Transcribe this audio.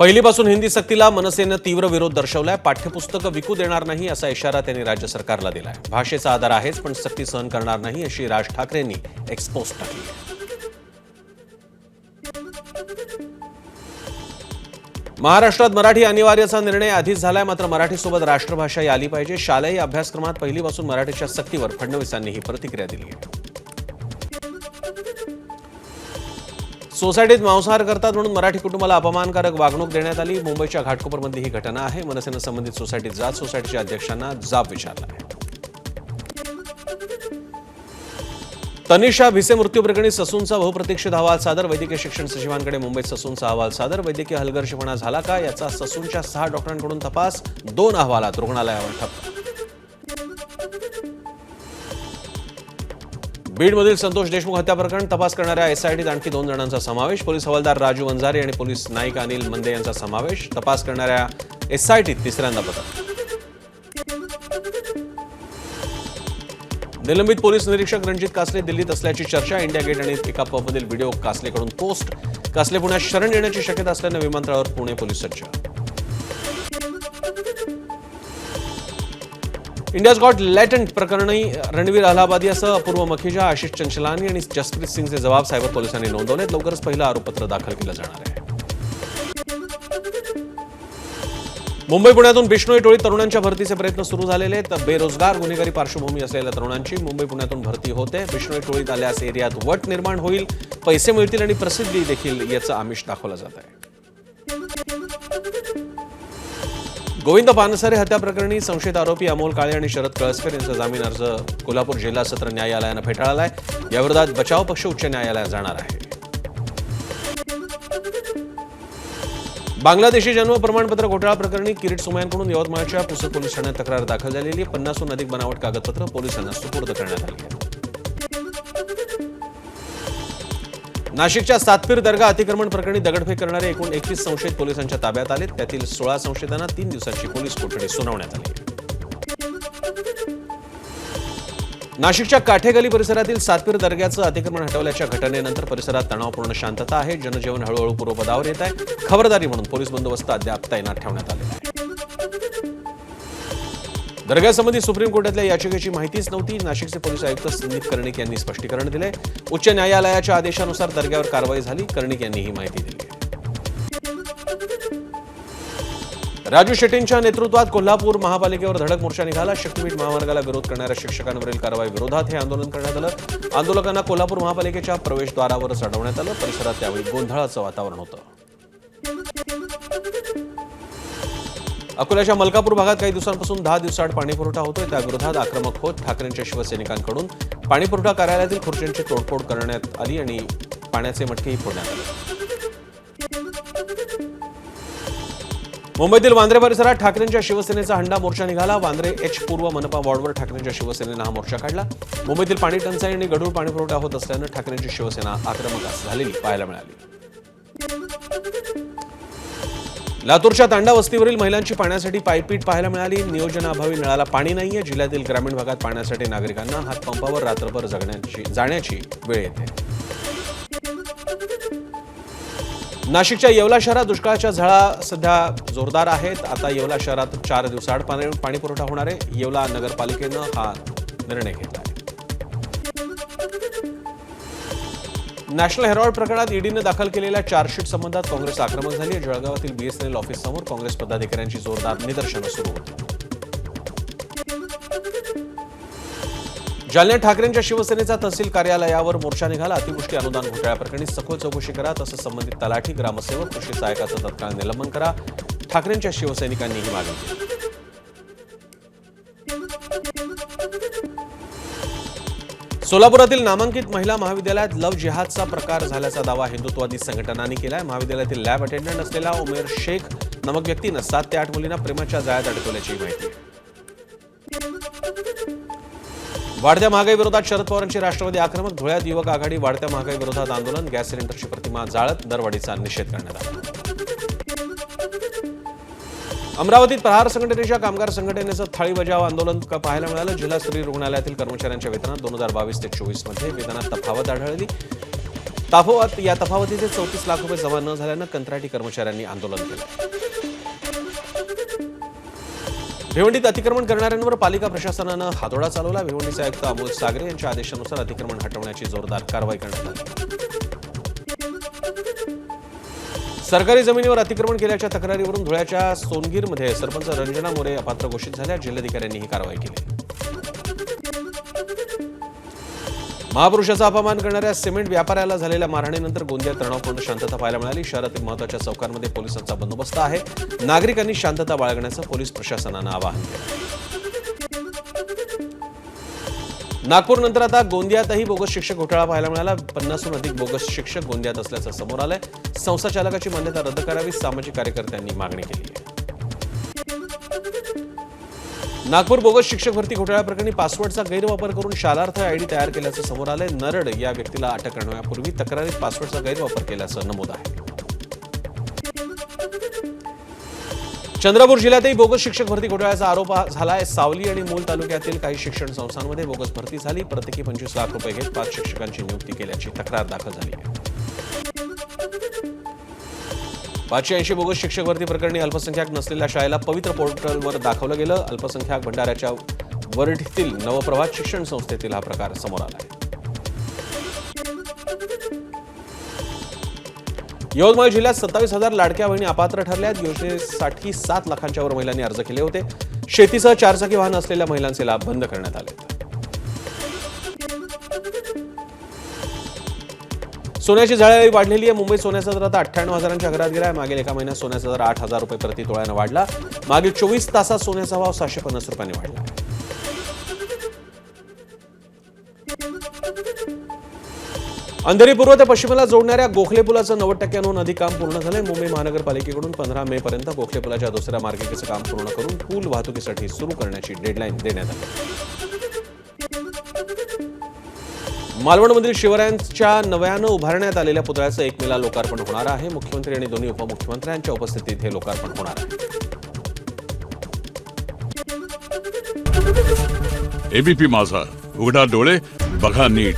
पहिलीपासून हिंदी सक्तीला मनसेनं तीव्र विरोध दर्शवलाय. पाठ्यपुस्तकं विकू देणार नाही असा इशारा त्यांनी राज्य सरकारला दिलाय. भाषेचा आदर आहेच पण सक्ती सहन करणार नाही अशी राज ठाकरेंनी एक्सपोज टाकली. महाराष्ट्रात मराठी अनिवार्याचा निर्णय आधीच झालाय, मात्र मराठीसोबत राष्ट्रभाषाही आली पाहिजे. शालेय अभ्यासक्रमात पहिलीपासून मराठीच्या सक्तीवर फडणवीसांनी ही प्रतिक्रिया दिली आहे. सोसायटीत मांसाहार करतात म्हणून मराठी कुटुंबाला अपमानकारक वागणूक देण्यात आली. मुंबईच्या घाटकोपरमधली ही घटना आहे. मनसेनं संबंधित सोसायटीत जात सोसायटीच्या अध्यक्षांना जाब विचारला आहे. तनिषा भिसे मृत्यू प्रकरणी ससूनचा बहुप्रतीक्षित अहवाल सादर. वैद्यकीय शिक्षण सचिवांकडे मुंबईत ससूनचा अहवाल सादर. वैद्यकीय हलगर्जीपणा झाला का याचा ससूनच्या 6 डॉक्टरांकडून तपास. 2 अहवालात रुग्णालयावर ठप्प. बीडमधील संतोष देशमुख हत्या प्रकरण तपास करणाऱ्या एसआयटीत आणखी 2 जणांचा समावेश. पोलीस हवालदार राजू वंजारी आणि पोलीस नाईक अनिल मंदे यांचा समावेश. तपास करणाऱ्या एसआयटीत तिसऱ्यांदा पथक. निलंबित पोलीस निरीक्षक रणजित कासले दिल्लीत असल्याची चर्चा. इंडिया गेट आणि एका पबमधील व्हिडिओ कासलेकडून पोस्ट. कासले पुण्यात शरण येण्याची शक्यता असल्यानं विमानतळावर पुणे पोलीस सज्ज. इंडियाज गॉट लॅटंट प्रकरणी रणवीर अलाहाबादियासह अपूर्व मखिजा, आशिष चंचलानी आणि जसप्रीत सिंगचे जबाब सायबर पोलिसांनी नोंदवलेत. लवकरच पहिलं आरोपपत्र दाखल केलं जाणार आहे. मुंबई पुण्यातून बिश्नोई टोळीत तरुणांच्या भरतीचे प्रयत्न सुरू झालेले आहेत. बेरोजगार गुन्हेगारी पार्श्वभूमी असलेल्या तरुणांची मुंबई पुण्यातून भरती होते. बिश्नोई टोळीत आल्यास एरियात वट निर्माण होईल, पैसे मिळतील आणि प्रसिद्धी देखील याचं आमिष दाखवलं जात आहे. गोविंद पानसरे हत्या प्रकरणी संशयित आरोपी अमोल काळे आणि शरद कळसकर यांचा जामीन अर्ज कोल्हापूर जिल्हा सत्र न्यायालयानं फेटाळलाय. याविरोधात बचाव पक्ष उच्च न्यायालयात जाणार आहे. बांगलादेशी जन्म प्रमाणपत्र घोटाळा प्रकरणी किरीट सोमय्यांकडून यवतमाळच्या पुसद पोलीस ठाण्यात तक्रार दाखल झालेली आहे. 50हून अधिक बनावट कागदपत्र पोलिसांना सुपूर्द करण्यात आली आहे. नाशिकच्या सातपीर दर्गा अतिक्रमण प्रकरणी दगडफेक करणारे एकूण 21 संशयित पोलिसांच्या ताब्यात आले. त्यातील 16 संशयितांना 3 दिवसांची पोलीस कोठडी सुनावण्यात आली. नाशिकच्या काठेगली परिसरातील सातपीर दर्ग्याचं अतिक्रमण हटवल्याच्या घटनेनंतर परिसरात तणावपूर्ण शांतता आहे. जनजीवन हळूहळू पूर्वपदावर येत आहे. खबरदारी म्हणून पोलीस बंदोबस्त अद्याप तैनात ठेवण्यात आलेला आहे. दर्ग्यासंबंधी सुप्रीम कोर्टातल्या याचिकेची माहितीच नव्हती. नाशिकचे पोलीस आयुक्त संदीप कर्णिक यांनी स्पष्टीकरण दिले. उच्च न्यायालयाच्या आदेशानुसार दर्ग्यावर कारवाई झाली. कर्णिक यांनी ही माहिती दिली. राजू शेट्टींच्या नेतृत्वात कोल्हापूर महापालिकेवर धडक मोर्चा निघाला. शक्तीपीठ महामार्गाला विरोध करणाऱ्या शिक्षकांवरील कारवाई विरोधात हे आंदोलन करण्यात आलं. आंदोलकांना कोल्हापूर महापालिकेच्या प्रवेशद्वारावरच अडवण्यात आलं. परिसरात त्यावेळी गोंधळाचं वातावरण होतं. अकोल्याच्या मलकापूर भागात काही दिवसांपासून 10 दिवसाआड पाणीपुरवठा होतोय. त्याविरोधात आक्रमक होत ठाकरेंच्या शिवसैनिकांकडून पाणीपुरवठा कार्यालयातील खुर्च्यांची तोडफोड करण्यात आली आणि पाण्याचे मटकेही फोडण्यात आले. मुंबईतील वांद्रे परिसरात ठाकरेंच्या शिवसेनेचा हंडा मोर्चा निघाला. वांद्रे एच पूर्व मनपा वॉर्डवर ठाकरेंच्या शिवसेनेनं हा मोर्चा काढला. मुंबईतील पाणी टंचाई आणि गढूळ पाणीपुरवठा होत असल्यानं ठाकरेंची शिवसेना आक्रमक झालेली पाहायला मिळाली. लातूरच्या तांडा वस्तीवरील महिलांची पाण्यासाठी पायपीट पाहायला मिळाली. नियोजनाअभावी नळाला पाणी नाहीये. जिल्ह्यातील ग्रामीण भागात पाण्यासाठी नागरिकांना हातपंपावर रात्रभर जाण्याची वेळ येते. नाशिकच्या येवला शहरात दुष्काळाच्या झळा सध्या जोरदार आहेत. आता येवला शहरात 4 दिवसाआड पाणी पुरवठा होणार आहे. येवला नगरपालिकेनं हा निर्णय घेतला आहे. नॅशनल हेरॉल्ड प्रकरणात ईडीनं दाखल केलेल्या चार्जशीट संबंधात काँग्रेस आक्रमक झाली आहे. जळगावातील बीएसएनएल ऑफिससमोर काँग्रेस पदाधिकाऱ्यांची जोरदार निदर्शनं सुरू होती. जालन्यात ठाकरेंच्या शिवसेनेचा तहसील कार्यालयावर मोर्चा निघाला. अतिवृष्टी अनुदान घोटाळ्या प्रकरणी सखोल चौकशी करा, तसंच संबंधित तलाठी, ग्रामसेवक, कृषी सहायकाचं तत्काळ निलंबन करा. ठाकरेंच्या शिवसैनिकांनी ही मागणी केली. सोलापुरातील नामांकित महिला महाविद्यालयात लव्ह जिहादचा प्रकार झाल्याचा दावा हिंदुत्ववादी संघटनांनी केलाय. महाविद्यालयातील लॅब अटेंडंट असलेला उमेर शेख नामक व्यक्तीनं 7 ते 8 मुलींना प्रेमाच्या जाळ्यात अडकवल्याची माहिती आहे. वाढत्या महागाई विरोधात शरद पवारांची राष्ट्रवादी आक्रमक. धुळ्यात युवक आघाडी वाढत्या महागाई विरोधात आंदोलन. गॅस सिलेंडरची प्रतिमा जाळत दरवाढीचा निषेध करण्यात आला. अमरावतीत प्रहार संघटनेच्या कामगार संघटनेचं थाळी बजाव आंदोलन पाहायला मिळालं. जिल्हा स्त्री रुग्णालयातील कर्मचाऱ्यांच्या वेतनात 2022 ते 24 मध्ये वेतनात तफावत आढळली. या तफावतीचे 34 लाख रुपये जमा न झाल्यानं कंत्राटी कर्मचाऱ्यांनी आंदोलन केलं. भिवंडीत अतिक्रमण करणाऱ्यांवर पालिका प्रशासनानं हातोडा चालवला. भिवंडीचे आयुक्त अमोल सागरे यांच्या आदेशानुसार अतिक्रमण हटवण्याची जोरदार कारवाई करण्यात आली. सरकारी जमिनीवर अतिक्रमण केल्याच्या तक्रारीवरून धुळ्याच्या सोनगीरमध्ये सरपंच रंजना मोरे अपात्र घोषित झाल्या. जिल्हाधिकाऱ्यांनी ही कारवाई केली. महापुरुषाचा अपमान करणाऱ्या सिमेंट व्यापाऱ्याला झालेल्या मारहाणीनंतर गोंदियात तणावपूर्ण शांतता पाहायला मिळाली. शहरातील महत्त्वाच्या चौकांमध्ये पोलिसांचा बंदोबस्त आहे. नागरिकांनी शांतता बाळगण्याचं पोलीस प्रशासनानं आवाहन केलं. नागपूरनंतर आता गोंदियातही बोगस शिक्षक घोटाळा पाहायला मिळाला. 50हून अधिक बोगस शिक्षक गोंदियात असल्याचं समोर आलंय. संस्था चालकाची मान्यता रद्द करावी, सामाजिक कार्यकर्त्यांनी मागणी केली आहे. नागपूर बोगस शिक्षक भरती घोटाळ्याप्रकरणी पासवर्डचा गैरवापर करून शालार्थ आयडी तयार केल्याचं समोर आलंय. नरड या व्यक्तीला अटक करण्यापूर्वी तक्रारीत पासवर्डचा गैरवापर केल्याचं नमूद आहे. चंद्रपूर जिल्ह्यातही बोगस शिक्षक भरती घोटाळ्याचा आरोप झालाय. सावली आणि मूल तालुक्यातील काही शिक्षण संस्थांमध्ये बोगस भरती झाली. प्रत्येकी 25 लाख रुपये घेत 5 शिक्षकांची नियुक्ती केल्याची तक्रार दाखल झाली आहे. 580 बोगस शिक्षक भरती प्रकरणी अल्पसंख्याक नसलेल्या शाळेला पवित्र पोर्टलवर दाखवलं गेलं. अल्पसंख्याक भंडाऱ्याच्या वरठीतील नवप्रभात शिक्षण संस्थेतील हा प्रकार समोर आला आहे. यवतमाळ जिल्ह्यात 27,000 लाडक्या बहिणी अपात्र ठरल्यात. योजनेसाठी 7 लाखांच्या वर महिलांनी अर्ज केले होते. शेतीसह 4 चाकी वाहन असलेल्या महिलांचे लाभ बंद करण्यात आले. सोन्याची झळाळी वाढलेली आहे. मुंबईत सोन्याचा दर आता 98,000च्या घरात गेला. मागील एका महिन्यात सोन्याचा दर 8,000 रुपये प्रति तोळ्यानं वाढला. मागील 24 तासात सोन्याचा भाव 650 रुपयांनी वाढला. अंधेरी पूर्व ते पश्चिमेला जोडणाऱ्या गोखले पुलाचं 90%हून अधिक काम पूर्ण झालंय. मुंबई महानगरपालिकेकडून 15 मे पर्यंत गोखले पुलाच्या दुसऱ्या मार्गिकेचं काम पूर्ण करून पूल वाहतुकीसाठी सुरू करण्याची डेडलाईन देण्यात आली. मालवणमधील शिवरायांच्या नव्यानं उभारण्यात आलेल्या पुतळ्याचं 1 मेला लोकार्पण होणार आहे. मुख्यमंत्री आणि दोन्ही उपमुख्यमंत्र्यांच्या उपस्थितीत हे लोकार्पण होणार आहे. एबीपी माझा, उघडा डोळे बघा नीट.